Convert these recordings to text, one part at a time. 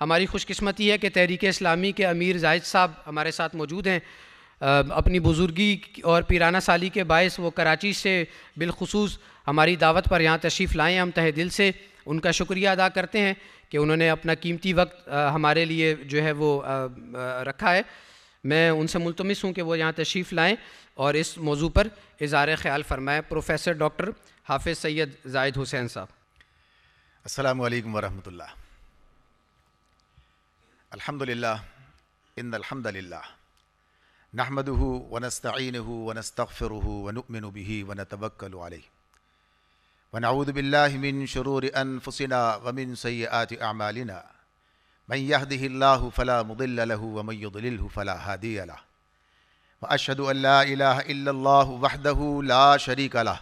ہماری خوش قسمتی ہے کہ تحریک اسلامی کے امیر زاہد صاحب ہمارے ساتھ موجود ہیں۔ اپنی بزرگی اور پیرانہ سالی کے باعث وہ کراچی سے بالخصوص ہماری دعوت پر یہاں تشریف لائے ہیں۔ ہم تہہ دل سے ان کا شکریہ ادا کرتے ہیں کہ انہوں نے اپنا قیمتی وقت ہمارے لیے جو ہے وہ رکھا ہے۔ میں ان سے ملتمس ہوں کہ وہ یہاں تشریف لائیں اور اس موضوع پر اظہار خیال فرمائیں۔ پروفیسر ڈاکٹر حافظ سید زاہد حسین صاحب۔ السلام علیکم ورحمۃ اللہ۔ الحمد للہ ان الحمد للہ نحمده ونستعینه ونستغفره ونؤمن به ونتوکل علیہ ونعوذ باللہ من شرور انفسنا ومن سیئات اعمالنا من يهده اللہ فلا مضل له ومن يضلله فلا هادی له واشهد ان لا الہ الا اللہ وحدہ لا شریک له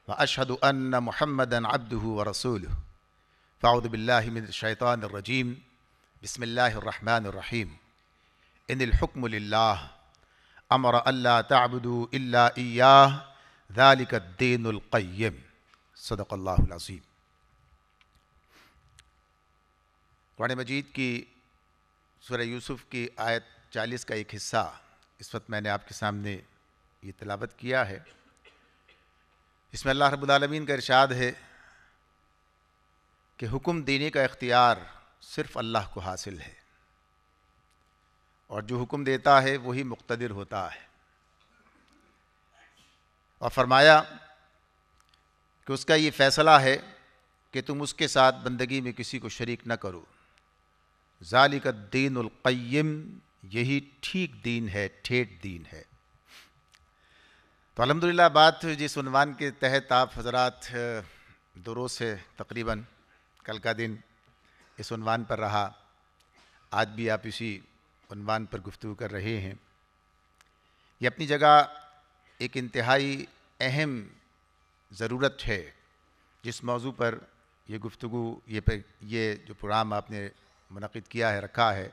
واشهد ان محمدا عبدہ ورسولہ فاعوذ باللہ من الشیطان الرجیم بسم اللہ الرحمن الرحیم ان الحکم للہ امر اللہ تعبدوا الا ایاہ ذالک الدین القیم صدق اللہ العظیم۔ قرآن مجید کی سورہ یوسف کی آیت 40 کا ایک حصہ اس وقت میں نے آپ کے سامنے یہ تلاوت کیا ہے۔ اس میں اللہ رب العالمین کا ارشاد ہے کہ حکم دینے کا اختیار صرف اللہ کو حاصل ہے، اور جو حکم دیتا ہے وہی مقتدر ہوتا ہے، اور فرمایا کہ اس کا یہ فیصلہ ہے کہ تم اس کے ساتھ بندگی میں کسی کو شریک نہ کرو۔ ذالک الدین القیم، یہی ٹھیک دین ہے، ٹھیٹ دین ہے۔ تو الحمدللہ بات جس عنوان کے تحت آپ حضرات دو روز سے تقریباً کل کا دن اس عنوان پر رہا، آج بھی آپ اسی عنوان پر گفتگو کر رہے ہیں، یہ اپنی جگہ ایک انتہائی اہم ضرورت ہے۔ جس موضوع پر یہ گفتگو یہ جو پروگرام آپ نے منعقد کیا ہے، رکھا ہے،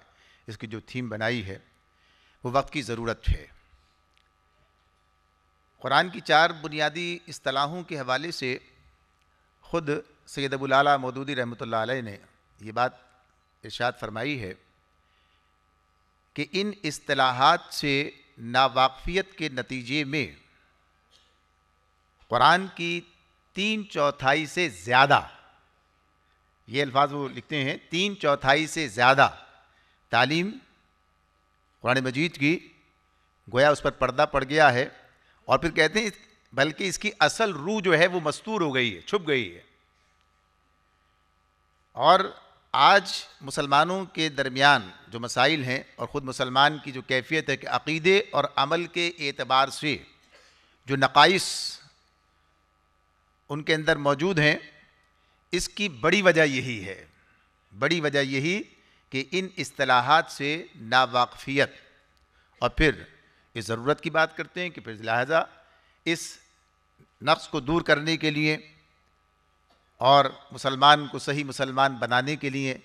اس کی جو تھیم بنائی ہے وہ وقت کی ضرورت ہے۔ قرآن کی 4 بنیادی اصطلاحوں کے حوالے سے خود سید ابو الاعلیٰ مودودی رحمۃ اللہ علیہ نے یہ بات ارشاد فرمائی ہے کہ ان اصطلاحات سے ناواقفیت کے نتیجے میں قرآن کی 3/4 سے زیادہ، یہ الفاظ وہ لکھتے ہیں، 3/4 سے زیادہ تعلیم قرآن مجید کی گویا اس پر پردہ پڑ گیا ہے، اور پھر کہتے ہیں بلکہ اس کی اصل روح جو ہے وہ مستور ہو گئی ہے، چھپ گئی ہے۔ اور آج مسلمانوں کے درمیان جو مسائل ہیں اور خود مسلمان کی جو کیفیت ہے کہ عقیدے اور عمل کے اعتبار سے جو نقائص ان کے اندر موجود ہیں، اس کی بڑی وجہ یہی ہے، بڑی وجہ یہی کہ ان اصطلاحات سے ناواقفیت، اور پھر اس ضرورت کی بات کرتے ہیں کہ پھر لہذا اس نقص کو دور کرنے کے لیے اور مسلمان کو صحیح مسلمان بنانے کے لیے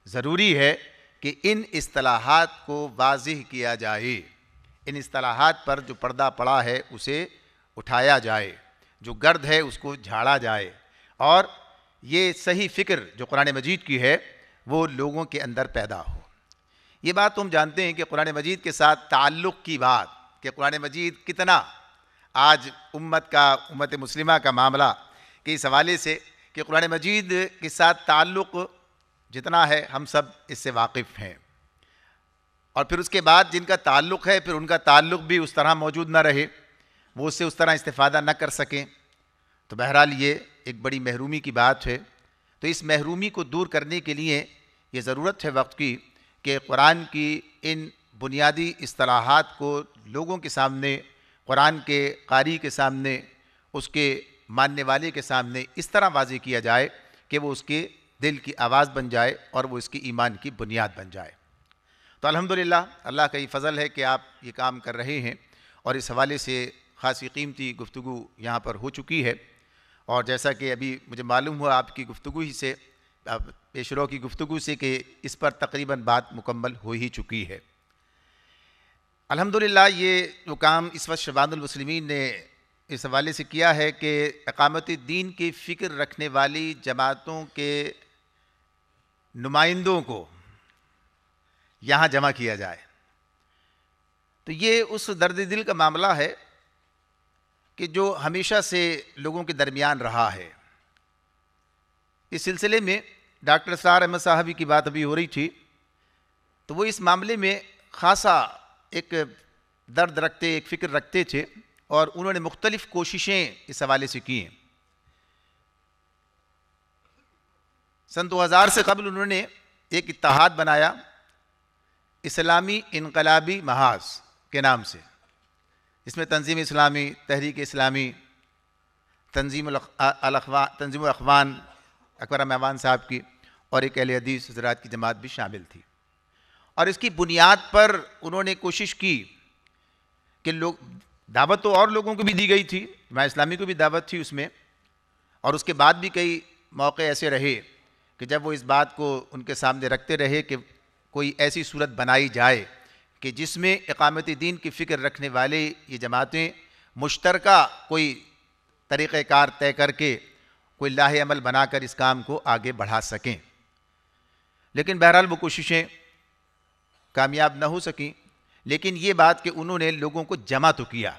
ضروری ہے کہ ان اصطلاحات کو واضح کیا جائے، ان اصطلاحات پر جو پردہ پڑا ہے اسے اٹھایا جائے، جو گرد ہے اس کو جھاڑا جائے، اور یہ صحیح فکر جو قرآن مجید کی ہے وہ لوگوں کے اندر پیدا ہو۔ یہ بات تو ہم جانتے ہیں کہ قرآن مجید کے ساتھ تعلق کی بات، کہ قرآن مجید کتنا آج امت مسلمہ کا معاملہ کہ اس حوالے سے کہ قرآن مجید کے ساتھ تعلق جتنا ہے ہم سب اس سے واقف ہیں، اور پھر اس کے بعد جن کا تعلق ہے پھر ان کا تعلق بھی اس طرح موجود نہ رہے، وہ اس سے اس طرح استفادہ نہ کر سکیں، تو بہرحال یہ ایک بڑی محرومی کی بات ہے۔ تو اس محرومی کو دور کرنے کے لیے یہ ضرورت ہے وقت کی کہ قرآن کی ان بنیادی اصطلاحات کو لوگوں کے سامنے، قرآن کے قاری کے سامنے، اس کے ماننے والے کے سامنے اس طرح واضح کیا جائے کہ وہ اس کے دل کی آواز بن جائے اور وہ اس کی ایمان کی بنیاد بن جائے۔ تو الحمدللہ اللہ کا یہ فضل ہے کہ آپ یہ کام کر رہے ہیں، اور اس حوالے سے خاصی قیمتی گفتگو یہاں پر ہو چکی ہے، اور جیسا کہ ابھی مجھے معلوم ہوا آپ کی گفتگو ہی سے، پیشرو کی گفتگو سے، کہ اس پر تقریباً بات مکمل ہو ہی چکی ہے۔ الحمدللہ یہ جو کام اس وقت شبان المسلمین نے اس حوالے سے کیا ہے کہ اقامت دین کی فکر رکھنے والی جماعتوں کے نمائندوں کو یہاں جمع کیا جائے. تو یہ اس درد دل کا معاملہ ہے کہ جو ہمیشہ سے لوگوں کے درمیان رہا ہے. اس سلسلے میں ڈاکٹر اسرار احمد صاحبی کی بات ابھی ہو رہی تھی, تو وہ اس معاملے میں خاصا ایک درد رکھتے, ایک فکر رکھتے تھے, اور انہوں نے مختلف کوششیں اس حوالے سے کی ہیں. سن 2000 سے قبل انہوں نے ایک اتحاد بنایا اسلامی انقلابی محاذ کے نام سے. اس میں تنظیم اسلامی, تحریک اسلامی, تنظیم الاخوان اکبر احمد صاحب کی, اور ایک اہل حدیث حضرات کی جماعت بھی شامل تھی. اور اس کی بنیاد پر انہوں نے کوشش کی کہ لوگ, دعوت تو اور لوگوں کو بھی دی گئی تھی, جماعت اسلامی کو بھی دعوت تھی اس میں, اور اس کے بعد بھی کئی موقع ایسے رہے کہ جب وہ اس بات کو ان کے سامنے رکھتے رہے کہ کوئی ایسی صورت بنائی جائے کہ جس میں اقامت دین کی فکر رکھنے والے یہ جماعتیں مشترکہ کوئی طریقہ کار طے کر کے کوئی لاہ عمل بنا کر اس کام کو آگے بڑھا سکیں. لیکن بہرحال وہ کوششیں کامیاب نہ ہو سکیں. لیکن یہ بات کہ انہوں نے لوگوں کو جمع تو کیا.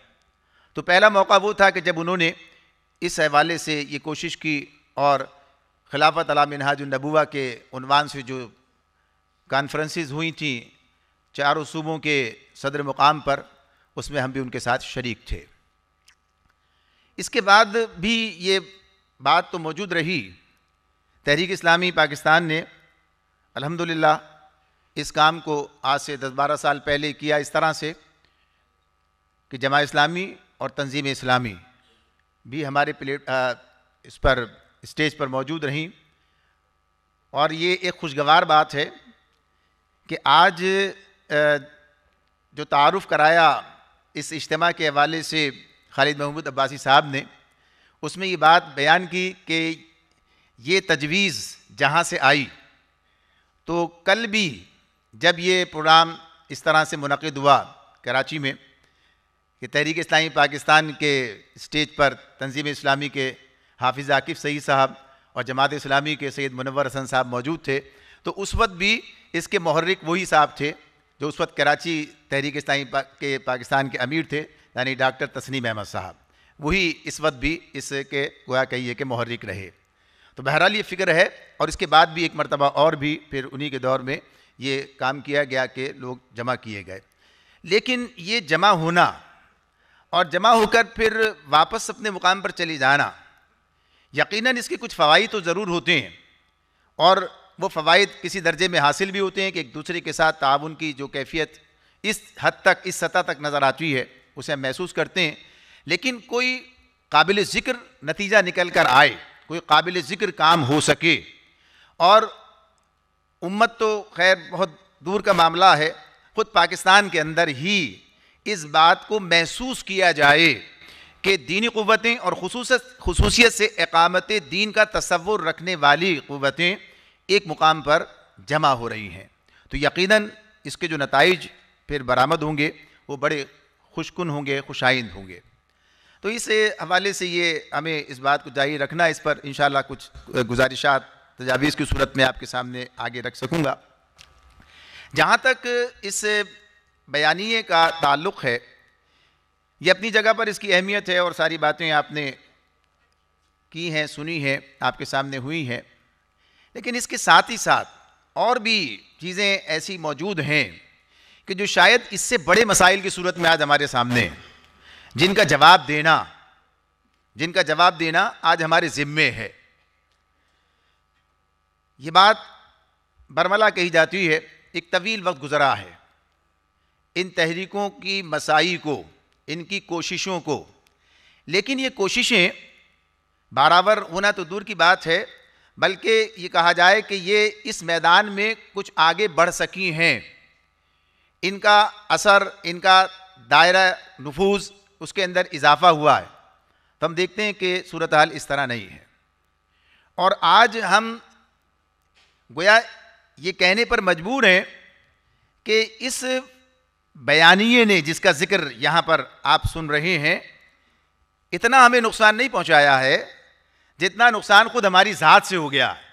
تو پہلا موقع وہ تھا کہ جب انہوں نے اس حوالے سے یہ کوشش کی, اور خلافت علی منہاج النبوہ کے عنوان سے جو کانفرنسز ہوئی تھیں چاروں صوبوں کے صدر مقام پر, اس میں ہم بھی ان کے ساتھ شریک تھے. اس کے بعد بھی یہ بات تو موجود رہی. تحریک اسلامی پاکستان نے الحمدللہ اس کام کو آج سے 10-12 سال پہلے کیا اس طرح سے کہ جماعت اسلامی اور تنظیم اسلامی بھی ہمارے اس پر اسٹیج پر موجود رہیں. اور یہ ایک خوشگوار بات ہے کہ آج جو تعارف کرایا اس اجتماع کے حوالے سے خالد محمود عباسی صاحب نے, اس میں یہ بات بیان کی کہ یہ تجویز جہاں سے آئی, تو کل بھی جب یہ پروگرام اس طرح سے منعقد ہوا کراچی میں کہ تحریک اسلامی پاکستان کے اسٹیج پر تنظیم اسلامی کے حافظ عاکف سعید صاحب اور جماعت اسلامی کے سید منور حسن صاحب موجود تھے, تو اس وقت بھی اس کے محرک وہی صاحب تھے جو اس وقت کراچی تحریک اسلامی کے پاکستان کے امیر تھے, یعنی ڈاکٹر تسنیم احمد صاحب. وہی اس وقت بھی اس کے گویا کہیے کہ محرک رہے. تو بہرحال یہ فکر ہے, اور اس کے بعد بھی ایک مرتبہ اور بھی پھر انہی کے دور میں یہ کام کیا گیا کہ لوگ جمع کیے گئے. لیکن یہ جمع ہونا اور جمع ہو کر پھر واپس اپنے مقام پر چلی جانا, یقیناً اس کے کچھ فوائد تو ضرور ہوتے ہیں, اور وہ فوائد کسی درجے میں حاصل بھی ہوتے ہیں کہ ایک دوسرے کے ساتھ تعاون کی جو کیفیت اس حد تک, اس سطح تک نظر آتی ہے, اسے ہم محسوس کرتے ہیں. لیکن کوئی قابل ذکر نتیجہ نکل کر آئے, کوئی قابل ذکر کام ہو سکے, اور امت تو خیر بہت دور کا معاملہ ہے, خود پاکستان کے اندر ہی اس بات کو محسوس کیا جائے کہ دینی قوتیں اور خصوصیت سے اقامت دین کا تصور رکھنے والی قوتیں ایک مقام پر جمع ہو رہی ہیں, تو یقیناً اس کے جو نتائج پھر برآمد ہوں گے وہ بڑے خوشکن ہوں گے, خوش آئند ہوں گے. تو اس حوالے سے یہ ہمیں اس بات کو جاری رکھنا, اس پر انشاءاللہ کچھ گزارشات تجاویز کی صورت میں آپ کے سامنے آگے رکھ سکوں گا. جہاں تک اس بیانیے کا تعلق ہے, یہ اپنی جگہ پر اس کی اہمیت ہے, اور ساری باتیں آپ نے کی ہیں, سنی ہیں, آپ کے سامنے ہوئی ہیں. لیکن اس کے ساتھ ہی ساتھ اور بھی چیزیں ایسی موجود ہیں کہ جو شاید اس سے بڑے مسائل کی صورت میں آج ہمارے سامنے ہیں, جن کا جواب دینا آج ہمارے ذمے ہے. یہ بات برملا کہی جاتی ہے, ایک طویل وقت گزرا ہے ان تحریکوں کی مساعی کو, ان کی کوششوں کو, لیکن یہ کوششیں برابر ہونا تو دور کی بات ہے, بلکہ یہ کہا جائے کہ یہ اس میدان میں کچھ آگے بڑھ سکی ہیں. ان کا اثر, ان کا دائرہ نفوذ اس کے اندر اضافہ ہوا ہے. تو ہم دیکھتے ہیں کہ صورتحال اس طرح نہیں ہے, اور آج ہم گویا یہ کہنے پر مجبور ہیں کہ اس بیانیے نے جس کا ذکر یہاں پر آپ سن رہے ہیں, اتنا ہمیں نقصان نہیں پہنچایا ہے جتنا نقصان خود ہماری ذات سے ہو گیا ہے.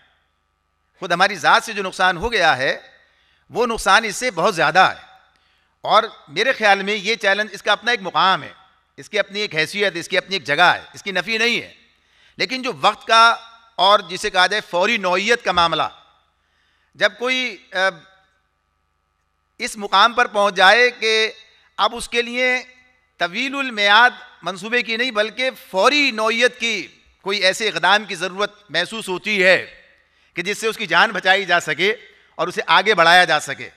خود ہماری ذات سے جو نقصان ہو گیا ہے وہ نقصان اس سے بہت زیادہ ہے. اور میرے خیال میں یہ چیلنج اس کا اپنا ایک مقام ہے, اس کی اپنی ایک حیثیت, اس کی اپنی ایک جگہ ہے, اس کی نفی نہیں ہے. لیکن جو وقت کا اور جسے کہا جائے فوری نوعیت کا معاملہ, جب کوئی اس مقام پر پہنچ جائے کہ اب اس کے لیے طویل المیعاد منصوبے کی نہیں بلکہ فوری نوعیت کی کوئی ایسے اقدام کی ضرورت محسوس ہوتی ہے کہ جس سے اس کی جان بچائی جا سکے اور اسے آگے بڑھایا جا سکے,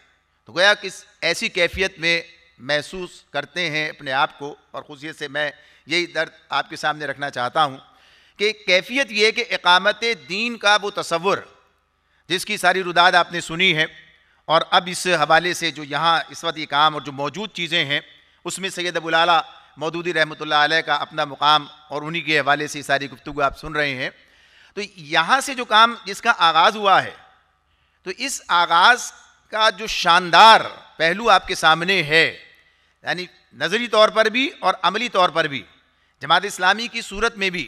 تو گویا کس ایسی کیفیت میں محسوس کرتے ہیں اپنے آپ کو. اور خصوصیت سے میں یہی درد آپ کے سامنے رکھنا چاہتا ہوں کہ کیفیت یہ کہ اقامت دین کا وہ تصور جس کی ساری رداد آپ نے سنی ہے, اور اب اس حوالے سے جو یہاں اس وقت یہ کام اور جو موجود چیزیں ہیں اس میں سید ابو الاعلیٰ مودودی رحمۃ اللہ علیہ کا اپنا مقام اور انہی کے حوالے سے ساری گفتگو آپ سن رہے ہیں. تو یہاں سے جو کام جس کا آغاز ہوا ہے, تو اس آغاز کا جو شاندار پہلو آپ کے سامنے ہے, یعنی نظری طور پر بھی اور عملی طور پر بھی, جماعت اسلامی کی صورت میں بھی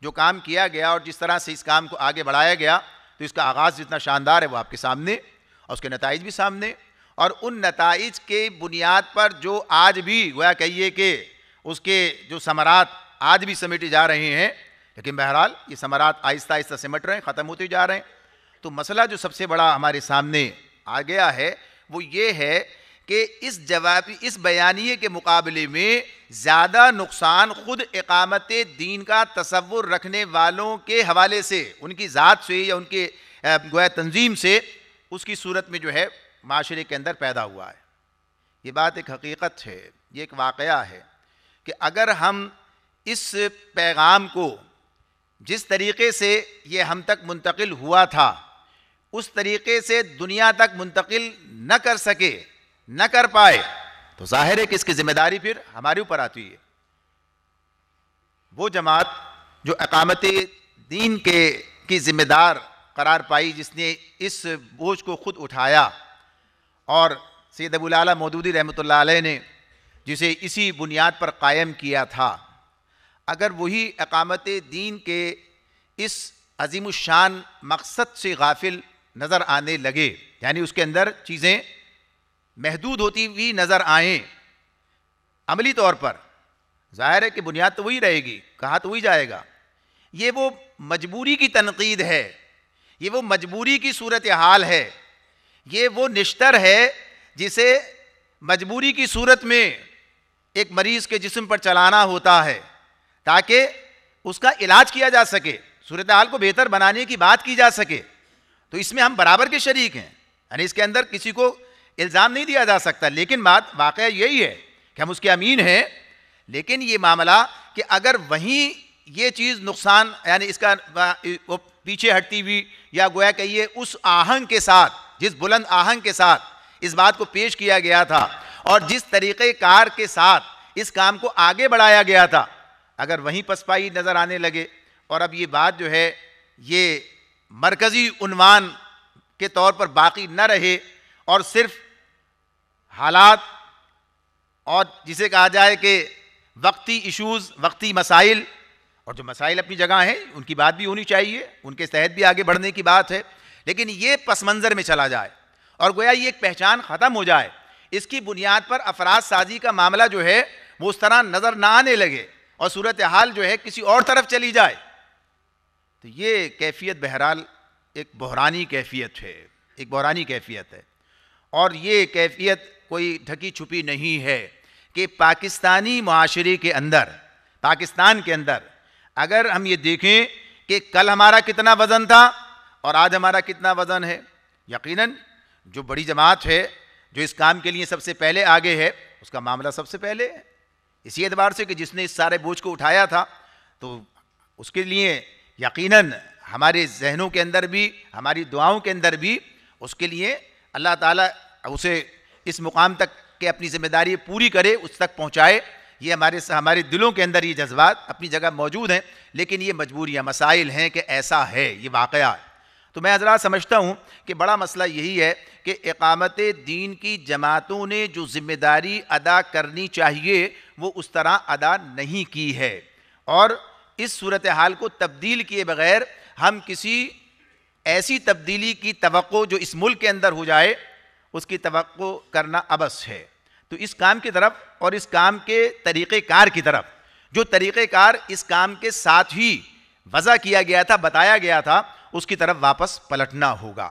جو کام کیا گیا اور جس طرح سے اس کام کو آگے بڑھایا گیا, تو اس کا آغاز جتنا شاندار ہے وہ آپ کے سامنے, اور اس کے نتائج بھی سامنے, اور ان نتائج کے بنیاد پر جو آج بھی گویا کہیے کہ اس کے جو ثمرات آج بھی سمیٹے جا رہے ہیں, لیکن بہرحال یہ ثمرات آہستہ آہستہ سمٹ رہے ہیں, ختم ہوتے جا رہے ہیں. تو مسئلہ جو سب سے بڑا ہمارے سامنے آ گیا ہے وہ یہ ہے کہ اس بیانیے کے مقابلے میں زیادہ نقصان خود اقامت دین کا تصور رکھنے والوں کے حوالے سے, ان کی ذات سے یا ان کے گویا تنظیم سے, اس کی صورت میں جو ہے معاشرے کے اندر پیدا ہوا ہے. یہ بات ایک حقیقت ہے, یہ ایک واقعہ ہے کہ اگر ہم اس پیغام کو جس طریقے سے یہ ہم تک منتقل ہوا تھا اس طریقے سے دنیا تک منتقل نہ کر سکے, نہ کر پائے, تو ظاہر ہے کہ اس کی ذمہ داری پھر ہمارے اوپر آتی ہے. وہ جماعت جو اقامت دین کی ذمہ دار قرار پائی, جس نے اس بوجھ کو خود اٹھایا, اور سید ابو الاعلیٰ مودودی رحمۃ اللہ علیہ نے جسے اسی بنیاد پر قائم کیا تھا, اگر وہی اقامت دین کے اس عظیم الشان مقصد سے غافل نظر آنے لگے, یعنی اس کے اندر چیزیں محدود ہوتی ہوئی نظر آئیں عملی طور پر, ظاہر ہے کہ بنیاد تو وہی رہے گی, کہا تو وہی جائے گا. یہ وہ مجبوری کی تنقید ہے, یہ وہ مجبوری کی صورتحال ہے, یہ وہ نشتر ہے جسے مجبوری کی صورت میں ایک مریض کے جسم پر چلانا ہوتا ہے تاکہ اس کا علاج کیا جا سکے, صورتحال کو بہتر بنانے کی بات کی جا سکے. تو اس میں ہم برابر کے شریک ہیں, یعنی اس کے اندر کسی کو الزام نہیں دیا جا سکتا. لیکن بات واقعہ یہی ہے کہ ہم اس کے امین ہیں, لیکن یہ معاملہ کہ اگر وہیں یہ چیز نقصان, یعنی اس کا وہ پیچھے ہٹتی ہوئی, یا گویا کہ یہ اس آہنگ کے ساتھ, جس بلند آہنگ کے ساتھ اس بات کو پیش کیا گیا تھا اور جس طریقے کار کے ساتھ اس کام کو آگے بڑھایا گیا تھا, اگر وہیں پسپائی نظر آنے لگے, اور اب یہ بات جو ہے یہ مرکزی عنوان کے طور پر باقی نہ رہے اور صرف حالات اور جسے کہا جائے کہ وقتی ایشوز, وقتی مسائل, اور جو مسائل اپنی جگہ ہیں ان کی بات بھی ہونی چاہیے, ان کے تحت بھی آگے بڑھنے کی بات ہے, لیکن یہ پس منظر میں چلا جائے اور گویا یہ ایک پہچان ختم ہو جائے, اس کی بنیاد پر افراد سازی کا معاملہ جو ہے وہ اس طرح نظر نہ آنے لگے اور صورتحال جو ہے کسی اور طرف چلی جائے, تو یہ کیفیت بہرحال ایک بحرانی کیفیت ہے, ایک بحرانی کیفیت ہے. اور یہ کیفیت کوئی ڈھکی چھپی نہیں ہے کہ پاکستانی معاشرے کے اندر, پاکستان کے اندر اگر ہم یہ دیکھیں کہ کل ہمارا کتنا وزن تھا اور آج ہمارا کتنا وزن ہے, یقیناً جو بڑی جماعت ہے جو اس کام کے لیے سب سے پہلے آگے ہے اس کا معاملہ سب سے پہلے ہے, اسی اعتبار سے کہ جس نے اس سارے بوجھ کو اٹھایا تھا, تو اس کے لیے یقیناً ہمارے ذہنوں کے اندر بھی, ہماری دعاؤں کے اندر بھی اس کے لیے اللہ تعالیٰ اسے اس مقام تک کہ اپنی ذمہ داری پوری کرے, اس تک پہنچائے. یہ ہمارے دلوں کے اندر یہ جذبات اپنی جگہ موجود ہیں, لیکن یہ مجبوریاں, مسائل ہیں کہ ایسا ہے, یہ واقعہ ہے. تو میں حضرات سمجھتا ہوں کہ بڑا مسئلہ یہی ہے کہ اقامت دین کی جماعتوں نے جو ذمہ داری ادا کرنی چاہیے وہ اس طرح ادا نہیں کی ہے, اور اس صورتحال کو تبدیل کیے بغیر ہم کسی ایسی تبدیلی کی توقع جو اس ملک کے اندر ہو جائے اس کی توقع کرنا عبث ہے. تو اس کام کی طرف اور اس کام کے طریقہ کار کی طرف، جو طریقہ کار اس کام کے ساتھ ہی وضع کیا گیا تھا، بتایا گیا تھا، اس کی طرف واپس پلٹنا ہوگا.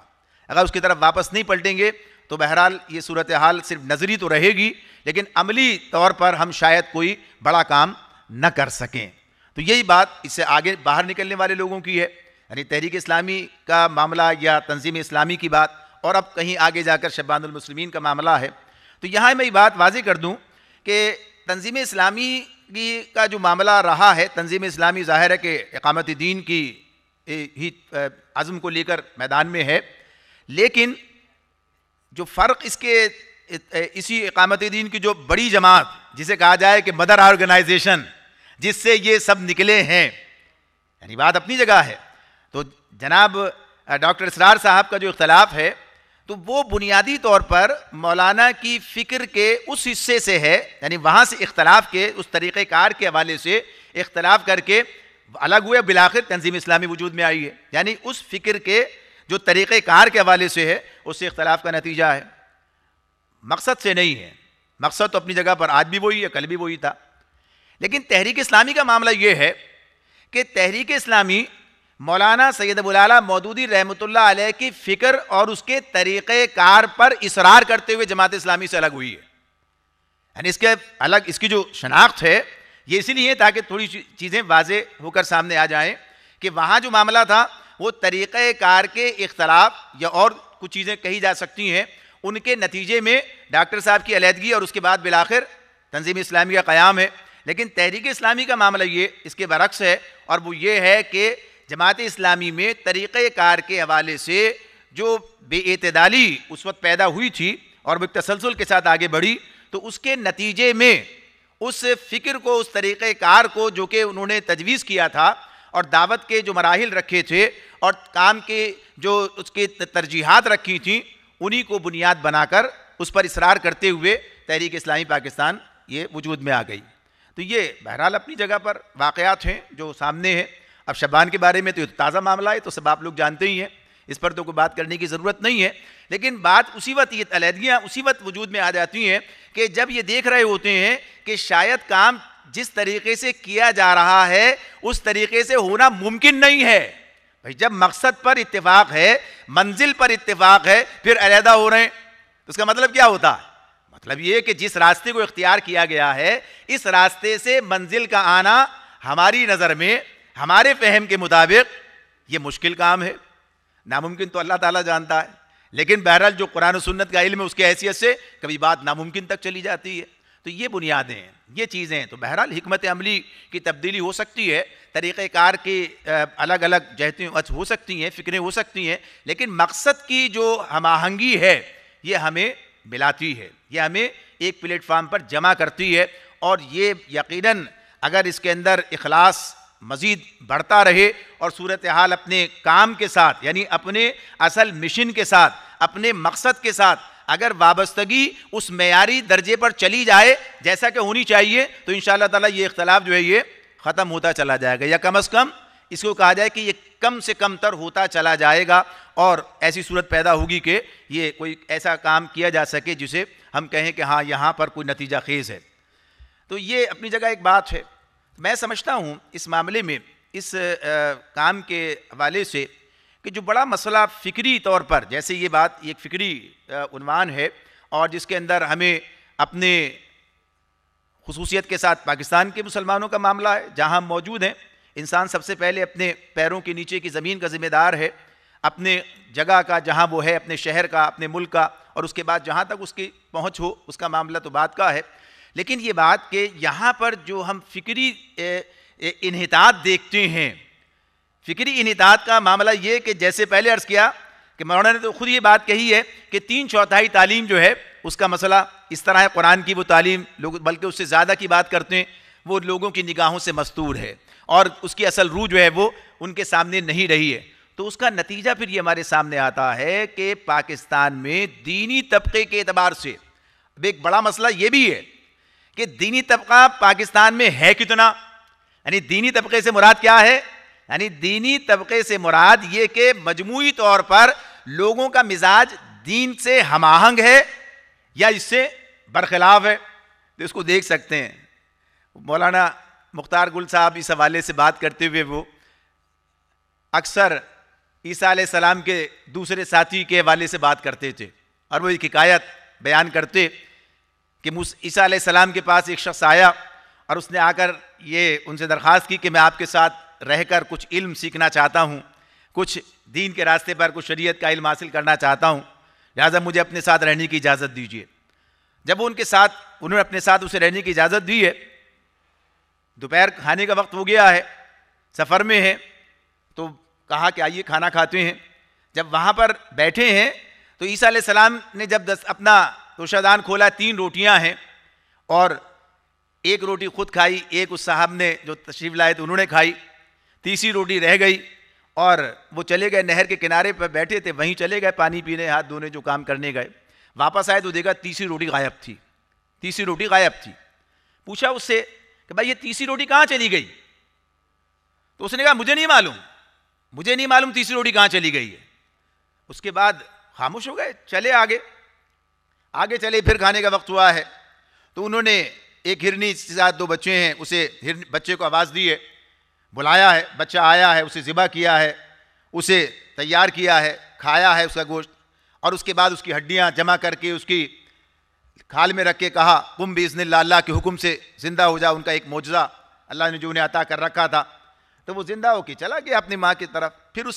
اگر اس کی طرف واپس نہیں پلٹیں گے تو بہرحال یہ صورتحال صرف نظری تو رہے گی لیکن عملی طور پر ہم شاید کوئی بڑا کام نہ کر سکیں. تو یہی بات اس سے آگے باہر نکلنے والے لوگوں کی ہے، یعنی تحریک اسلامی کا معاملہ یا تنظیم اسلامی کی بات، اور اب کہیں آگے جا کر شبان المسلمین کا معاملہ ہے. تو یہاں میں یہ بات واضح کر دوں کہ تنظیم اسلامی کا جو معاملہ رہا ہے، تنظیم اسلامی ظاہر ہے کہ اقامت دین کی ہی عزم کو لے کر میدان میں ہے، لیکن جو فرق اس کے اسی اقامت دین کی جو بڑی جماعت جسے کہا جائے کہ مدر آرگنائزیشن جس سے یہ سب نکلے ہیں، یعنی بات اپنی جگہ ہے. تو جناب ڈاکٹر اسرار صاحب کا جو اختلاف ہے تو وہ بنیادی طور پر مولانا کی فکر کے اس حصے سے ہے، یعنی وہاں سے اختلاف کے اس طریقہ کار کے حوالے سے اختلاف کر کے الگ ہوئے، بالآخر تنظیم اسلامی وجود میں آئی ہے. یعنی اس فکر کے جو طریقہ کار کے حوالے سے ہے اس سے اختلاف کا نتیجہ ہے، مقصد سے نہیں ہے. مقصد تو اپنی جگہ پر آج بھی وہی ہے، کل بھی وہی تھا. لیکن تحریک اسلامی کا معاملہ یہ ہے کہ تحریک اسلامی مولانا سید ابو الاعلیٰ مودودی رحمۃ اللہ علیہ کی فکر اور اس کے طریقہ کار پر اصرار کرتے ہوئے جماعت اسلامی سے الگ ہوئی ہے. یعنی اس کی جو شناخت ہے یہ اسی لیے تاکہ تھوڑی چیزیں واضح ہو کر سامنے آ جائیں کہ وہاں جو معاملہ تھا وہ طریقہ کار کے اختلاف یا اور کچھ چیزیں کہی جا سکتی ہیں، ان کے نتیجے میں ڈاکٹر صاحب کی علیحدگی اور اس کے بعد بالآخر تنظیم اسلامی کا قیام ہے. لیکن تحریک اسلامی کا معاملہ یہ اس کے برعکس ہے، اور وہ یہ ہے کہ جماعت اسلامی میں طریقہ کار کے حوالے سے جو بے اعتدالی اس وقت پیدا ہوئی تھی اور وہ تسلسل کے ساتھ آگے بڑھی، تو اس کے نتیجے میں اس فکر کو، اس طریقہ کار کو جو کہ انہوں نے تجویز کیا تھا اور دعوت کے جو مراحل رکھے تھے اور کام کے جو اس کے ترجیحات رکھی تھیں، انہی کو بنیاد بنا کر اس پر اصرار کرتے ہوئے تحریک اسلامی پاکستان یہ وجود میں آ گئی. تو یہ بہرحال اپنی جگہ پر واقعات ہیں جو سامنے ہیں. اب شبان کے بارے میں تو یہ تازہ معاملہ ہے، تو سب آپ لوگ جانتے ہی ہیں، اس پر تو کوئی بات کرنے کی ضرورت نہیں ہے. لیکن بات اسی وقت، یہ علیحدگیاں اسی وقت وجود میں آ جاتی ہیں کہ جب یہ دیکھ رہے ہوتے ہیں کہ شاید کام جس طریقے سے کیا جا رہا ہے اس طریقے سے ہونا ممکن نہیں ہے. بھائی جب مقصد پر اتفاق ہے، منزل پر اتفاق ہے، پھر علیحدہ ہو رہے ہیں تو اس کا مطلب کیا ہوتا ہے؟ مطلب یہ کہ جس راستے کو اختیار کیا گیا ہے اس راستے سے منزل کا آنا ہماری نظر میں، ہمارے فہم کے مطابق یہ مشکل کام ہے. ناممکن تو اللہ تعالیٰ جانتا ہے، لیکن بہرحال جو قرآن و سنت کا علم ہے اس کی حیثیت سے کبھی بات ناممکن تک چلی جاتی ہے. تو یہ بنیادیں ہیں، یہ چیزیں ہیں. تو بہرحال حکمت عملی کی تبدیلی ہو سکتی ہے، طریقہ کار کی الگ الگ جہتیں ہو سکتی ہیں، فکریں ہو سکتی ہیں، لیکن مقصد کی جو ہم آہنگی ہے یہ ہمیں ملاتی ہے، یہ ہمیں ایک پلیٹ فارم پر جمع کرتی ہے. اور یہ یقیناً اگر اس کے اندر اخلاص مزید بڑھتا رہے اور صورتحال اپنے کام کے ساتھ، یعنی اپنے اصل مشن کے ساتھ، اپنے مقصد کے ساتھ اگر وابستگی اس معیاری درجے پر چلی جائے جیسا کہ ہونی چاہیے، تو انشاءاللہ تعالیٰ یہ اختلاف جو ہے یہ ختم ہوتا چلا جائے گا، یا کم از کم اس کو کہا جائے کہ یہ کم سے کم تر ہوتا چلا جائے گا، اور ایسی صورت پیدا ہوگی کہ یہ کوئی ایسا کام کیا جا سکے جسے ہم کہیں کہ ہاں یہاں پر کوئی نتیجہ خیز ہے. تو یہ اپنی جگہ ایک بات ہے. میں سمجھتا ہوں اس معاملے میں، اس کام کے حوالے سے، کہ جو بڑا مسئلہ فکری طور پر، جیسے یہ بات ایک فکری عنوان ہے اور جس کے اندر ہمیں اپنے خصوصیت کے ساتھ پاکستان کے مسلمانوں کا معاملہ ہے جہاں ہم موجود ہیں. انسان سب سے پہلے اپنے پیروں کے نیچے کی زمین کا ذمہ دار ہے، اپنے جگہ کا جہاں وہ ہے، اپنے شہر کا، اپنے ملک کا، اور اس کے بعد جہاں تک اس کی پہنچ ہو اس کا معاملہ تو بات کا ہے. لیکن یہ بات کہ یہاں پر جو ہم فکری انحطاط دیکھتے ہیں، فکری انحطاط کا معاملہ یہ کہ جیسے پہلے عرض کیا کہ مولانا نے تو خود یہ بات کہی ہے کہ 3/4 تعلیم جو ہے اس کا مسئلہ اس طرح ہے، قرآن کی وہ تعلیم لوگ بلکہ اس سے زیادہ کی بات کرتے ہیں، وہ لوگوں کی نگاہوں سے مستور ہے اور اس کی اصل روح جو ہے وہ ان کے سامنے نہیں رہی ہے. تو اس کا نتیجہ پھر یہ ہمارے سامنے آتا ہے کہ پاکستان میں دینی طبقے کے اعتبار سے اب ایک بڑا مسئلہ یہ بھی ہے کہ دینی طبقہ پاکستان میں ہے کتنا، یعنی دینی طبقے سے مراد کیا ہے، یعنی دینی طبقے سے مراد یہ کہ مجموعی طور پر لوگوں کا مزاج دین سے ہم آہنگ ہے یا اس سے برخلاف ہے. تو اس کو دیکھ سکتے ہیں. مولانا مختار گل صاحب اس حوالے سے بات کرتے ہوئے وہ اکثر عیسیٰ علیہ السلام کے دوسرے ساتھی کے حوالے سے بات کرتے تھے, اور وہ ایک حکایت بیان کرتے کہ عیسیٰ علیہ السلام کے پاس ایک شخص آیا اور اس نے آ کر یہ ان سے درخواست کی کہ میں آپ کے ساتھ رہ کر کچھ علم سیکھنا چاہتا ہوں, کچھ دین کے راستے پر کچھ شریعت کا علم حاصل کرنا چاہتا ہوں, لہٰذا مجھے اپنے ساتھ رہنے کی اجازت دیجیے. جب وہ انہوں نے اپنے ساتھ اسے رہنے کی اجازت دی ہے, دوپہر کھانے کا وقت ہو گیا ہے, سفر میں ہے, تو کہا کہ آئیے کھانا کھاتے ہیں. جب وہاں پر بیٹھے ہیں تو عیسیٰ علیہ السلام نے جب اپنا توشہ کھولا, 3 روٹیاں ہیں اور ایک روٹی خود کھائی, ایک اس صاحب نے جو تشریف لائے تھے انہوں نے کھائی, تیسری روٹی رہ گئی اور وہ چلے گئے نہر کے کنارے پر بیٹھے تھے, وہیں چلے گئے پانی پینے, ہاتھ دھونے, جو کام کرنے گئے. واپس آئے تو دیکھا تیسری روٹی غائب تھی. تیسری روٹی غائب تھی. پوچھا اس سے کہ بھائی یہ تیسری روٹی کہاں چلی گئی؟ تو اس نے کہا مجھے نہیں معلوم تیسری روٹی کہاں چلی گئی ہے. اس کے بعد خاموش ہو گئے, چلے آگے چلے. پھر کھانے کا وقت ہوا ہے تو انہوں نے ایک ہرنی کے ساتھ 2 بچے ہیں, اسے بچے کو آواز دی ہے, بلایا ہے, بچہ آیا ہے, اسے ذبح کیا ہے, اسے تیار کیا ہے, کھایا ہے اس کا گوشت, اور اس کے بعد اس کی ہڈیاں جمع کر کے اس کی کھال میں رکھ کے کہا قم باذن اللہ, اللہ کے حکم سے زندہ ہو جا. ان کا ایک معجزہ اللہ نے جو انہیں عطا کر رکھا تھا, تو وہ زندہ ہو کے چلا گیا اپنی ماں کی طرف. پھر اس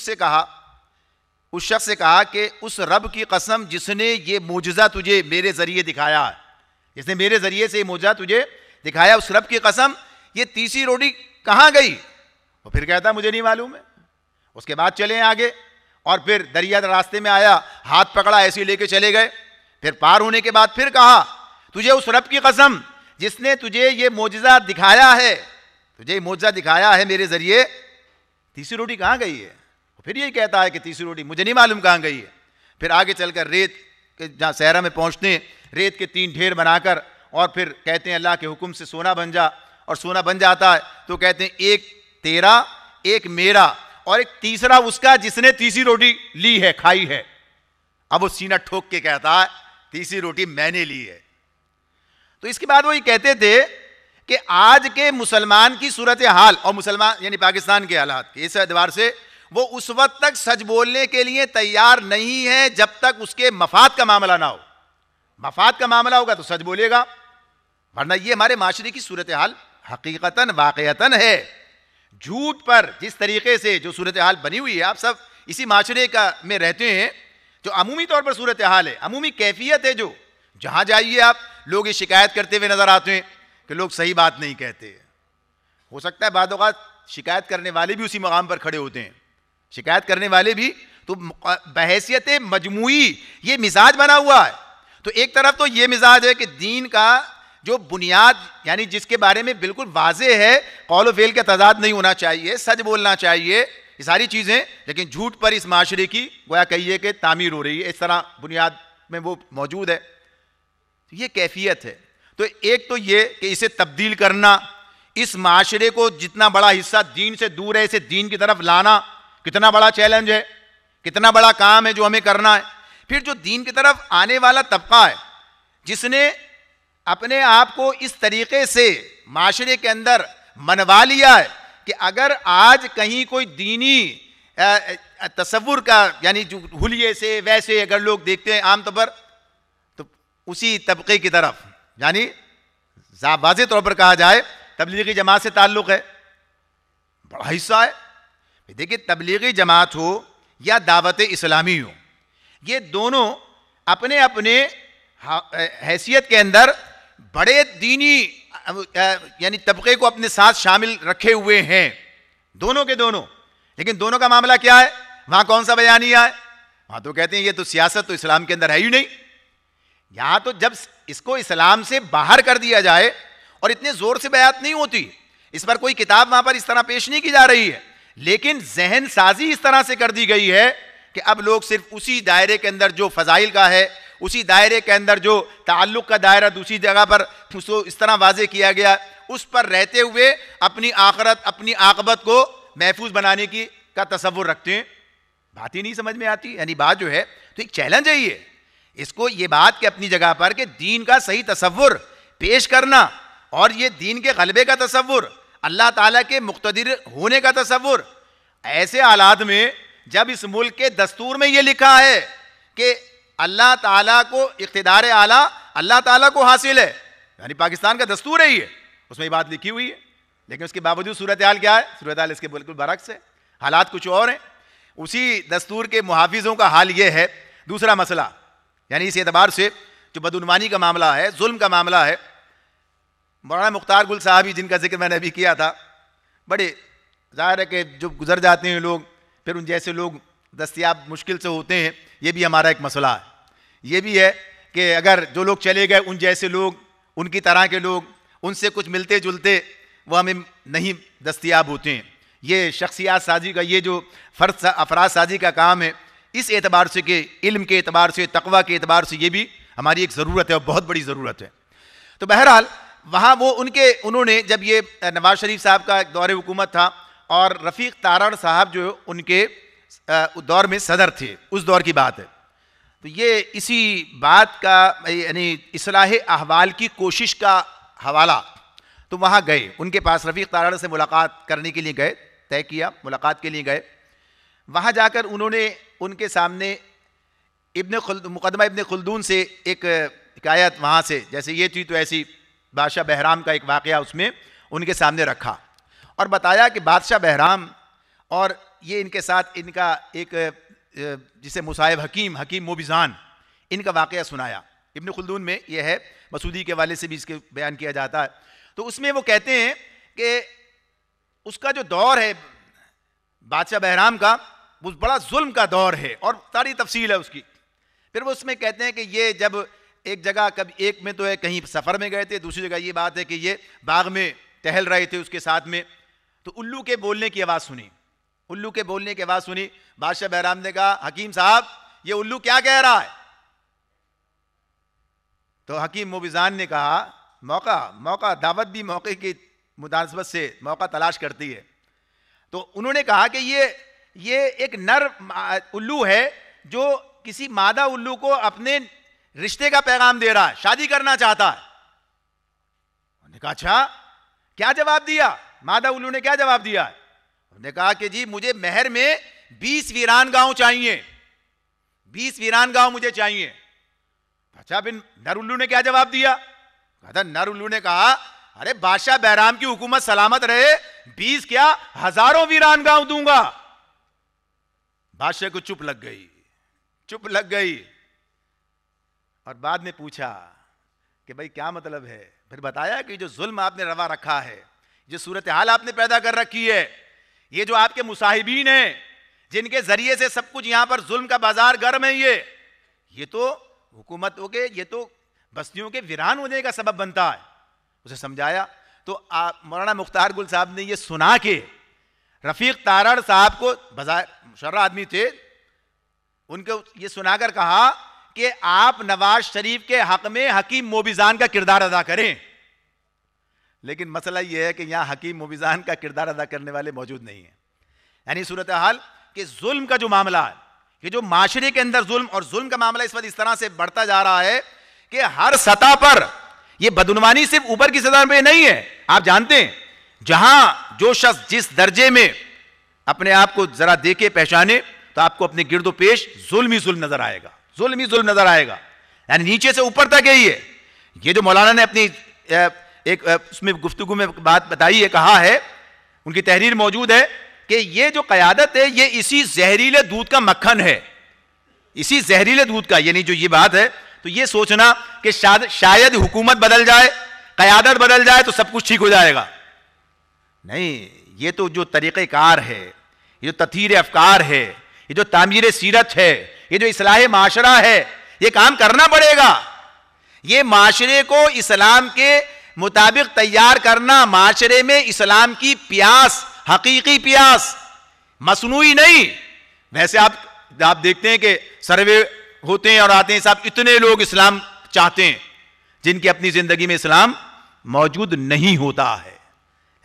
شخص سے کہا کہ اس رب کی قسم جس نے یہ معجزہ تجھے میرے ذریعے دکھایا ہے, جس نے میرے ذریعے سے یہ معجزہ تجھے دکھایا, اس رب کی قسم یہ تیسری روٹی کہاں گئی؟ وہ پھر کہتا مجھے نہیں معلوم ہے. اس کے بعد چلے آگے, اور پھر دریا راستے میں آیا, ہاتھ پکڑا, ایسے لے کے چلے گئے. پھر پار ہونے کے بعد پھر کہا تجھے اس رب کی قسم جس نے تجھے یہ معجزہ دکھایا ہے میرے ذریعے, تیسری روٹی کہاں گئی ہے؟ پھر یہی کہتا ہے کہ تیسری روٹی مجھے نہیں معلوم کہاں گئی ہے. پھر آگے چل کر ریت کے جہاں صحرا میں پہنچتے ہیں, ریت کے 3 ڈھیر بنا کر, اور پھر کہتے ہیں اللہ کے حکم سے سونا بن جا, اور سونا بن جاتا ہے. تو کہتے ہیں ایک تیرا, ایک میرا, اور ایک تیسرا اس کا جس نے تیسری روٹی لی ہے, کھائی ہے. اب وہ سینہ ٹھوک کے کہتا ہے تیسری روٹی میں نے لی ہے. تو اس کے بعد وہ یہ کہتے تھے کہ آج کے مسلمان کی صورتحال, اور مسلمان یعنی پاکستان کے حالات کے اس اعتبار سے, وہ اس وقت تک سچ بولنے کے لیے تیار نہیں ہے جب تک اس کے مفاد کا معاملہ نہ ہو. مفاد کا معاملہ ہوگا تو سچ بولے گا, ورنہ یہ ہمارے معاشرے کی صورتحال حقیقتاً واقعتاً ہے. جھوٹ پر جس طریقے سے جو صورتحال بنی ہوئی ہے, آپ سب اسی معاشرے میں رہتے ہیں, جو عمومی طور پر صورتحال ہے, عمومی کیفیت ہے, جو جہاں جائیے آپ لوگ یہ شکایت کرتے ہوئے نظر آتے ہیں کہ لوگ صحیح بات نہیں کہتے. ہو سکتا ہے بعض اوقات شکایت کرنے والے بھی اسی مقام پر کھڑے ہوتے ہیں, شکایت کرنے والے بھی, تو بحیثیت مجموعی یہ مزاج بنا ہوا ہے. تو ایک طرف تو یہ مزاج ہے کہ دین کا جو بنیاد, یعنی جس کے بارے میں بالکل واضح ہے قول و فعل کا تضاد نہیں ہونا چاہیے, سچ بولنا چاہیے, یہ ساری چیزیں, لیکن جھوٹ پر اس معاشرے کی گویا کہیے کہ تعمیر ہو رہی ہے, اس طرح بنیاد میں وہ موجود ہے. یہ کیفیت ہے. تو ایک تو یہ کہ اسے تبدیل کرنا, اس معاشرے کو جتنا بڑا حصہ دین سے دور ہے اسے دین کی طرف لانا کتنا بڑا چیلنج ہے, کتنا بڑا کام ہے جو ہمیں کرنا ہے. پھر جو دین کی طرف آنے والا طبقہ ہے جس نے اپنے آپ کو اس طریقے سے معاشرے کے اندر منوا لیا ہے کہ اگر آج کہیں کوئی دینی تصور کا, یعنی جو حلیے سے ویسے اگر لوگ دیکھتے ہیں عام طور پر, تو اسی طبقے کی طرف, یعنی واضح طور پر کہا جائے تبلیغی جماعت سے تعلق ہے, بڑا حصہ ہے. دیکھیے تبلیغی جماعت ہو یا دعوت اسلامی ہو, یہ دونوں اپنے اپنے حیثیت کے اندر بڑے دینی یعنی طبقے کو اپنے ساتھ شامل رکھے ہوئے ہیں, دونوں کے دونوں. لیکن دونوں کا معاملہ کیا ہے؟ وہاں کون سا بیانیہ ہے؟ وہاں تو کہتے ہیں یہ تو سیاست تو اسلام کے اندر ہے ہی نہیں. یہاں تو جب اس کو اسلام سے باہر کر دیا جائے, اور اتنے زور سے بیعت نہیں ہوتی, اس پر کوئی کتاب وہاں پر اس طرح پیش نہیں کی جا رہی ہے, لیکن ذہن سازی اس طرح سے کر دی گئی ہے کہ اب لوگ صرف اسی دائرے کے اندر جو فضائل کا ہے, اسی دائرے کے اندر جو تعلق کا دائرہ دوسری جگہ پر اس کو اس طرح واضح کیا گیا, اس پر رہتے ہوئے اپنی آخرت, اپنی عاقبت کو محفوظ بنانے کی کا تصور رکھتے ہیں. بات ہی نہیں سمجھ میں آتی. یعنی بات جو ہے تو ایک چیلنج ہے یہ اس کو یہ بات کہ اپنی جگہ پر کہ دین کا صحیح تصور پیش کرنا اور یہ دین کے غلبے کا تصور, اللہ تعالیٰ کے مقتدر ہونے کا تصور, ایسے حالات میں جب اس ملک کے دستور میں یہ لکھا ہے کہ اللہ تعالیٰ کو اقتدار اعلیٰ اللہ تعالیٰ کو حاصل ہے, یعنی پاکستان کا دستور ہے یہ, اس میں یہ بات لکھی ہوئی ہے, لیکن اس کے باوجود صورتحال کیا ہے؟ صورتحال اس کے بالکل برعکس ہے, حالات کچھ اور ہیں. اسی دستور کے محافظوں کا حال یہ ہے. دوسرا مسئلہ یعنی اس اعتبار سے جو بدعنوانی کا معاملہ ہے, ظلم کا معاملہ ہے, مولانا مختار گل صاحبی جن کا ذکر میں نے ابھی کیا تھا, بڑے ظاہر ہے کہ جو گزر جاتے ہیں لوگ, پھر ان جیسے لوگ دستیاب مشکل سے ہوتے ہیں, یہ بھی ہمارا ایک مسئلہ ہے. یہ بھی ہے کہ اگر جو لوگ چلے گئے ان جیسے لوگ, ان کی طرح کے لوگ, ان سے کچھ ملتے جلتے وہ ہمیں نہیں دستیاب ہوتے ہیں. یہ شخصیات سازی کا, یہ جو افراد سازی کا کام ہے, اس اعتبار سے کہ علم کے اعتبار سے, تقویٰ کے اعتبار سے یہ بھی ہماری ایک ضرورت ہے اور بہت بڑی ضرورت ہے. تو بہرحال وہاں وہ انہوں نے جب یہ نواز شریف صاحب کا دور حکومت تھا اور رفیق تارڑ صاحب جو ان کے دور میں صدر تھے, اس دور کی بات ہے, تو یہ اسی بات کا یعنی اصلاح احوال کی کوشش کا حوالہ, تو وہاں گئے ان کے پاس, رفیق تارڑ سے ملاقات کرنے کے لیے گئے, طے کیا ملاقات کے لیے گئے. وہاں جا کر انہوں نے ان کے سامنے مقدمہ ابن خلدون سے ایک حکایت وہاں سے جیسے یہ تھی تو ایسی بادشاہ بہرام کا ایک واقعہ اس میں ان کے سامنے رکھا اور بتایا کہ بادشاہ بہرام اور یہ ان کے ساتھ ان کا ایک جسے مصائب حکیم موبزان, ان کا واقعہ سنایا. ابن خلدون میں یہ ہے, مسعودی کے والے سے بھی اس کے بیان کیا جاتا ہے. تو اس میں وہ کہتے ہیں کہ اس کا جو دور ہے بادشاہ بہرام کا, وہ بڑا ظلم کا دور ہے اور ساری تفصیل ہے اس کی. پھر وہ اس میں کہتے ہیں کہ یہ جب ایک جگہ کبھی ایک میں تو ہے کہیں سفر میں گئے تھے, دوسری جگہ یہ بات ہے کہ یہ باغ میں ٹہل رہے تھے اس کے ساتھ میں, تو الو کے بولنے کی آواز سنی. الو کے بولنے کی آواز سنی. بادشاہ بہرام نے کہا حکیم صاحب یہ الو کیا کہہ رہا ہے؟ تو حکیم موبزان نے کہا موقع دعوت بھی موقع کی مناسبت سے موقع تلاش کرتی ہے. تو انہوں نے کہا کہ یہ ایک نر الو ہے جو کسی مادہ الو کو اپنے رشتے کا پیغام دے رہا ہے, شادی کرنا چاہتا ہے. انہوں نے کہا اچھا, کیا جواب دیا؟ مادہ الو نے کیا جواب دیا؟ انہوں نے کہا کہ جی مجھے مہر میں 20 ویران گاؤں چاہیے, 20 ویران گاؤں مجھے چاہیے. اچھا پھر نر الو نے کیا جواب دیا؟ کہا نر الو نے کہا ارے بادشاہ بہرام کی حکومت سلامت رہے, 20 کیا ہزاروں ویران گاؤں دوں گا. بادشاہ کو چپ لگ گئی اور بعد میں پوچھا کہ بھائی کیا مطلب ہے؟ پھر بتایا کہ جو ظلم آپ نے روا رکھا ہے, جو صورتحال آپ نے پیدا کر رکھی ہے, یہ جو آپ کے مصاحبین ہیں جن کے ذریعے سے سب کچھ یہاں پر ظلم کا بازار گرم ہے, یہ تو حکومت ہو کے یہ تو بستیوں کے ویران ہونے کا سبب بنتا ہے. اسے سمجھایا تو مولانا مختار گل صاحب نے یہ سنا کے رفیق تارڑ صاحب کو, بظاہر مشرع آدمی تھے, ان کو یہ سنا کر کہا کہ آپ نواز شریف کے حق میں حکیم موبزان کا کردار ادا کریں. لیکن مسئلہ یہ ہے کہ یہاں حکیم موبزان کا کردار ادا کرنے والے موجود نہیں ہیں. یعنی صورتحال کہ ظلم کا جو معاملہ ہے, کہ جو معاشرے کے اندر ظلم اور ظلم کا معاملہ اس وقت اس طرح سے بڑھتا جا رہا ہے کہ ہر سطح پر یہ بدعنوانی صرف اوپر کی سطح پہ نہیں ہے. آپ جانتے ہیں جہاں جو شخص جس درجے میں اپنے آپ کو ذرا دیکھے پہچانے تو آپ کو اپنے گرد و پیش ظلم ہی ظلم نظر آئے گا, یعنی نیچے سے اوپر تک یہی ہے. یہ جو مولانا نے اپنی ایک اس میں گفتگو میں بات بتائی ہے, کہا ہے, ان کی تحریر موجود ہے کہ یہ جو قیادت ہے یہ اسی زہریلے دودھ کا مکھن ہے, اسی زہریلے دودھ کا. یعنی جو یہ بات ہے تو یہ سوچنا کہ شاید حکومت بدل جائے, قیادت بدل جائے تو سب کچھ ٹھیک ہو جائے گا, نہیں. یہ تو جو طریقہ کار ہے, یہ جو تطہیر افکار ہے, یہ جو تعمیر سیرت ہے, یہ جو اصلاح معاشرہ ہے, یہ کام کرنا پڑے گا. یہ معاشرے کو اسلام کے مطابق تیار کرنا, معاشرے میں اسلام کی پیاس, حقیقی پیاس, مصنوعی نہیں. ویسے آپ دیکھتے ہیں کہ سروے ہوتے ہیں اور آتے ہیں صاحب اتنے لوگ اسلام چاہتے ہیں جن کی اپنی زندگی میں اسلام موجود نہیں ہوتا ہے.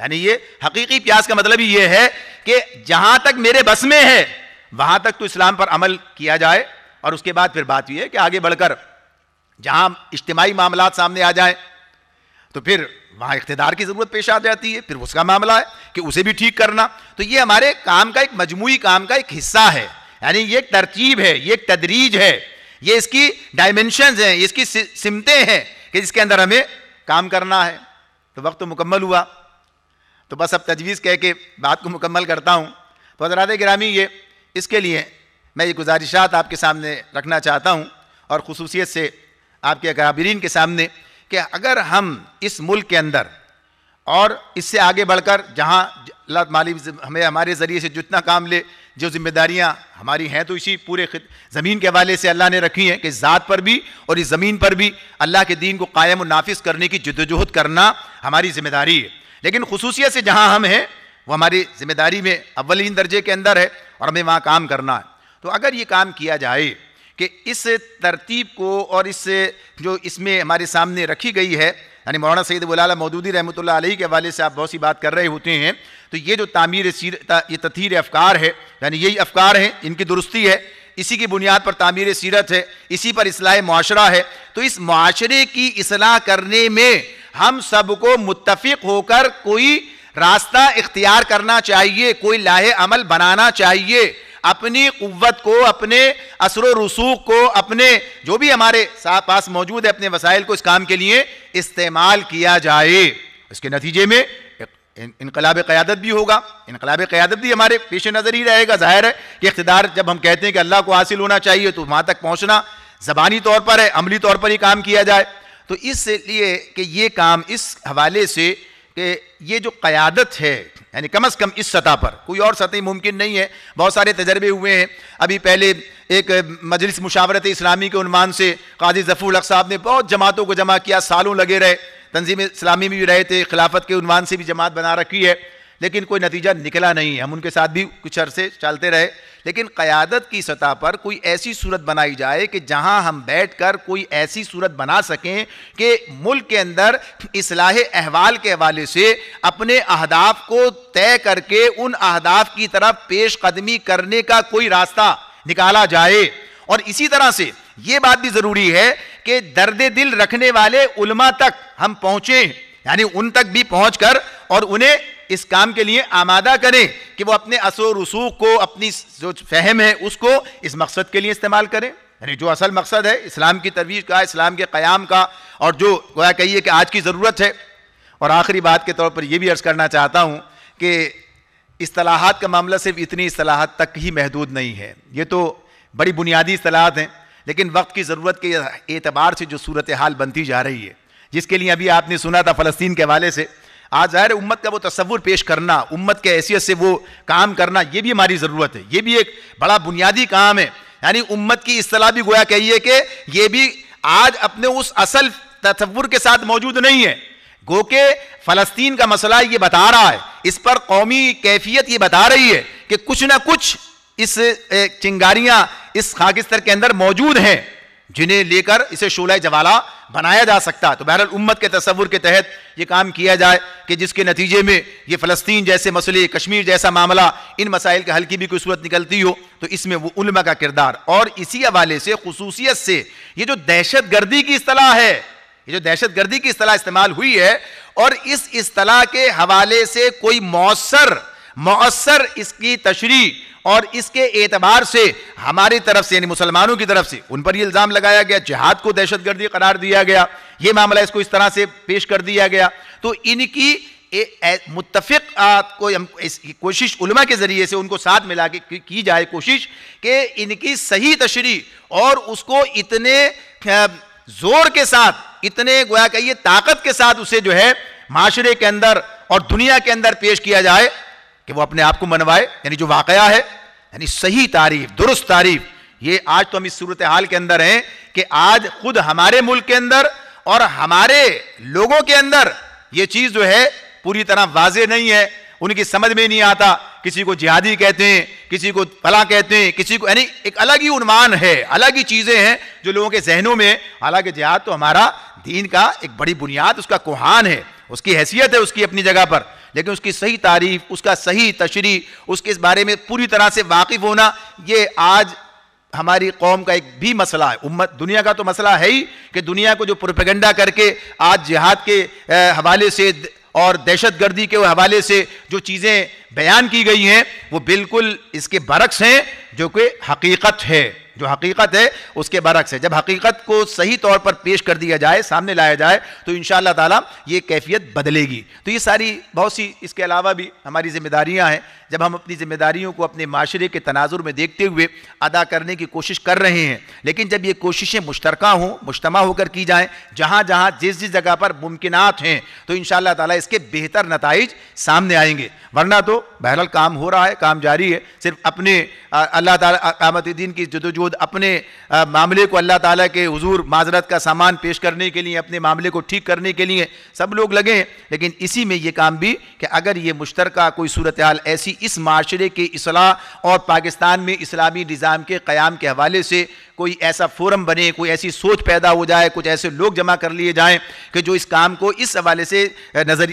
یعنی یہ حقیقی پیاس کا مطلب ہی یہ ہے کہ جہاں تک میرے بس میں ہے وہاں تک تو اسلام پر عمل کیا جائے، اور اس کے بعد پھر بات یہ ہے کہ آگے بڑھ کر جہاں اجتماعی معاملات سامنے آ جائیں تو پھر وہاں اقتدار کی ضرورت پیش آ جاتی ہے، پھر اس کا معاملہ ہے کہ اسے بھی ٹھیک کرنا. تو یہ ہمارے کام کا ایک مجموعی کام کا ایک حصہ ہے، یعنی یہ ایک ترتیب ہے، یہ ایک تدریج ہے، یہ اس کی ڈائمنشنز ہیں، یہ اس کی سمتیں ہیں کہ جس کے اندر ہمیں کام کرنا ہے. تو وقت تو مکمل ہوا، تو بس اب تجویز کہہ کے بات کو مکمل کرتا ہوں. تو حضرات گرامی، یہ اس کے لیے میں یہ گزارشات آپ کے سامنے رکھنا چاہتا ہوں، اور خصوصیت سے آپ کے اکابرین کے سامنے، کہ اگر ہم اس ملک کے اندر اور اس سے آگے بڑھ کر جہاں اللہ مالی ہمیں ہمارے ذریعے سے جتنا کام لے، جو ذمہ داریاں ہماری ہیں تو اسی پورے زمین کے حوالے سے اللہ نے رکھی ہیں کہ ذات پر بھی اور اس زمین پر بھی اللہ کے دین کو قائم و نافذ کرنے کی جدوجہد کرنا ہماری ذمہ داری ہے. لیکن خصوصیت سے جہاں ہم ہیں وہ ہماری ذمہ داری میں اولین درجے کے اندر ہے، اور ہمیں وہاں کام کرنا ہے. تو اگر یہ کام کیا جائے کہ اس ترتیب کو اور اس جو اس میں ہمارے سامنے رکھی گئی ہے، یعنی مولانا سید ابو العلا مودودی رحمۃ اللہ علیہ کے حوالے سے آپ بہت سی بات کر رہے ہوتے ہیں، تو یہ جو تعمیر سیرت، یہ تطہیر افکار ہے، یعنی یہی افکار ہیں، ان کی درستی ہے، اسی کی بنیاد پر تعمیر سیرت ہے، اسی پر اصلاح معاشرہ ہے. تو اس معاشرے کی اصلاح کرنے میں ہم سب کو متفق ہو کر کوئی راستہ اختیار کرنا چاہیے، کوئی لاہ عمل بنانا چاہیے، اپنی قوت کو، اپنے اثر و رسوخ کو، اپنے جو بھی ہمارے پاس موجود ہے اپنے وسائل کو اس کام کے لیے استعمال کیا جائے. اس کے نتیجے میں انقلاب قیادت بھی ہوگا. انقلاب قیادت بھی ہمارے پیش نظر ہی رہے گا. ظاہر ہے کہ اقتدار جب ہم کہتے ہیں کہ اللہ کو حاصل ہونا چاہیے تو وہاں تک پہنچنا زبانی طور پر ہے، عملی طور پر ہی کام کیا جائے. تو اس لیے کہ یہ کام اس حوالے سے کہ یہ جو قیادت ہے، یعنی کم از کم اس سطح پر، کوئی اور سطح ممکن نہیں ہے. بہت سارے تجربے ہوئے ہیں. ابھی پہلے ایک مجلس مشاورت اسلامی کے عنوان سے قاضی ظفر الحق صاحب نے بہت جماعتوں کو جمع کیا، سالوں لگے رہے، تنظیم اسلامی میں بھی رہے تھے، خلافت کے عنوان سے بھی جماعت بنا رکھی ہے، لیکن کوئی نتیجہ نکلا نہیں ہے. ہم ان کے ساتھ بھی کچھ عرصے چلتے رہے. لیکن قیادت کی سطح پر کوئی ایسی صورت بنائی جائے کہ جہاں ہم بیٹھ کر کوئی ایسی صورت بنا سکیں کہ ملک کے اندر اصلاح احوال کے حوالے سے اپنے اہداف کو طے کر کے ان اہداف کی طرف پیش قدمی کرنے کا کوئی راستہ نکالا جائے. اور اسی طرح سے یہ بات بھی ضروری ہے کہ درد دل رکھنے والے علماء تک ہم پہنچیں، یعنی ان تک بھی پہنچ کر اور انہیں اس کام کے لیے آمادہ کریں کہ وہ اپنے اثر و رسوخ کو، اپنی جو فہم ہے اس کو اس مقصد کے لیے استعمال کریں. یعنی جو اصل مقصد ہے اسلام کی ترویج کا، اسلام کے قیام کا، اور جو گویا کہیے کہ آج کی ضرورت ہے. اور آخری بات کے طور پر یہ بھی عرض کرنا چاہتا ہوں کہ اصطلاحات کا معاملہ صرف اتنی اصطلاحات تک ہی محدود نہیں ہے. یہ تو بڑی بنیادی اصطلاحات ہیں، لیکن وقت کی ضرورت کے اعتبار سے جو صورتحال بنتی جا رہی ہے، جس کے لیے ابھی آپ نے سنا تھا فلسطین کے حوالے سے، آج ظاہر امت کا وہ تصور پیش کرنا، امت کے حیثیت سے وہ کام کرنا، یہ بھی ہماری ضرورت ہے. یہ بھی ایک بڑا بنیادی کام ہے. یعنی امت کی اصطلاح بھی گویا کہیے کہ یہ بھی آج اپنے اس اصل تصور کے ساتھ موجود نہیں ہے. گو کہ فلسطین کا مسئلہ یہ بتا رہا ہے، اس پر قومی کیفیت یہ بتا رہی ہے کہ کچھ نہ کچھ اس چنگاریاں اس خاکستر کے اندر موجود ہیں جنہیں لے کر اسے شعلہ جوالا بنایا جا سکتا. تو بہرحال امت کے تصور کے تحت یہ کام کیا جائے کہ جس کے نتیجے میں یہ فلسطین جیسے مسئلے، کشمیر جیسا معاملہ، ان مسائل کے حل کی بھی کوئی صورت نکلتی ہو تو اس میں وہ علماء کا کردار. اور اسی حوالے سے خصوصیت سے یہ جو دہشت گردی کی اصطلاح ہے، یہ جو دہشت گردی کی اصطلاح استعمال ہوئی ہے، اور اس اصطلاح کے حوالے سے کوئی مؤثر اس کی تشریح اور اس کے اعتبار سے ہماری طرف سے، یعنی مسلمانوں کی طرف سے ان پر یہ الزام لگایا گیا، جہاد کو دہشت گردی قرار دیا گیا، یہ معاملہ اس کو اس طرح سے پیش کر دیا گیا. تو ان کی متفق کوشش علماء کے ذریعے سے ان کو ساتھ ملا کے کی جائے کوشش کہ ان کی صحیح تشریح اور اس کو اتنے زور کے ساتھ، اتنے گویا کہ یہ طاقت کے ساتھ اسے جو ہے معاشرے کے اندر اور دنیا کے اندر پیش کیا جائے کہ وہ اپنے آپ کو منوائے. یعنی جو واقعہ ہے، یعنی صحیح تعریف، درست تعریف. یہ آج تو ہم اس صورتحال کے اندر ہیں کہ آج خود ہمارے ملک کے اندر اور ہمارے لوگوں کے اندر یہ چیز جو ہے پوری طرح واضح نہیں ہے، ان کی سمجھ میں نہیں آتا. کسی کو جہادی کہتے ہیں، کسی کو فلاں کہتے ہیں، کسی کو، یعنی ایک الگ ہی عنوان ہے، الگ ہی چیزیں ہیں جو لوگوں کے ذہنوں میں. حالانکہ جہاد تو ہمارا دین کا ایک بڑی بنیاد، اس کا کوہان ہے، اس کی حیثیت ہے اس کی اپنی جگہ پر، لیکن اس کی صحیح تعریف، اس کا صحیح تشریح، اس کے اس بارے میں پوری طرح سے واقف ہونا، یہ آج ہماری قوم کا ایک بھی مسئلہ ہے. امت دنیا کا تو مسئلہ ہے ہی کہ دنیا کو جو پروپیگنڈا کر کے آج جہاد کے حوالے سے اور دہشت گردی کے حوالے سے جو چیزیں بیان کی گئی ہیں وہ بالکل اس کے برعکس ہیں، جو کہ حقیقت ہے. جو حقیقت ہے اس کے برعکس ہے. جب حقیقت کو صحیح طور پر پیش کر دیا جائے، سامنے لایا جائے، تو انشاءاللہ تعالیٰ یہ کیفیت بدلے گی. تو یہ ساری بہت سی اس کے علاوہ بھی ہماری ذمہ داریاں ہیں. جب ہم اپنی ذمہ داریوں کو اپنے معاشرے کے تناظر میں دیکھتے ہوئے ادا کرنے کی کوشش کر رہے ہیں، لیکن جب یہ کوششیں مشترکہ ہوں، مجتمع ہو کر کی جائیں، جہاں جہاں جس جگہ پر ممکنات ہیں، تو انشاءاللہ تعالیٰ اس کے بہتر نتائج سامنے آئیں گے. ورنہ تو بہرحال کام ہو رہا ہے، کام جاری ہے. صرف اپنے اللہ تعالیٰ اقامت دین کی جدوجہد، اپنے معاملے کو اللہ تعالیٰ کے حضور معذرت کا سامان پیش کرنے کے لیے، اپنے معاملے کو ٹھیک کرنے کے لیے سب لوگ لگے ہیں. لیکن اسی میں یہ کام بھی کہ اگر یہ مشترکہ کوئی صورتحال ایسی اس معاشرے کی اصلاح اور پاکستان میں اسلامی نظام کے قیام کے حوالے سے کوئی ایسا فورم بنے، کوئی ایسی سوچ پیدا ہو جائے، کچھ ایسے لوگ جمع کر لیے جائیں کہ جو اس کام کو اس حوالے سے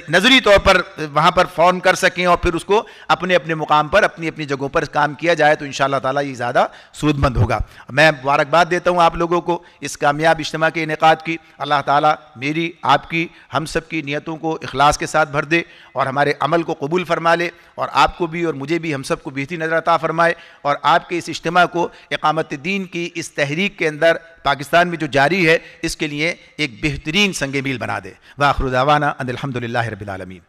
نظری طور پر وہاں پر فارم کر سکیں اور پھر اس کو اپنے اپنے مقام پر، اپنی اپنی جگہوں پر کام کیا جائے، تو انشاءاللہ تعالیٰ یہ زیادہ سود مند ہوگا. میں مبارکباد دیتا ہوں آپ لوگوں کو اس کامیاب اجتماع کے انعقاد کی. اللہ تعالیٰ میری، آپ کی، ہم سب کی نیتوں کو اخلاص کے ساتھ بھر دے اور ہمارے عمل کو قبول فرما لے، اور آپ کو بھی اور مجھے بھی، ہم سب کو بہتری نظر عطا فرمائے، اور آپ کے اس اجتماع کو اقامت دین کی اس تحریک کے اندر پاکستان میں جو جاری ہے اس کے لیے ایک بہترین سنگ میل بنا دے. وآخر دعوانا ان الحمدللہ رب العالمین.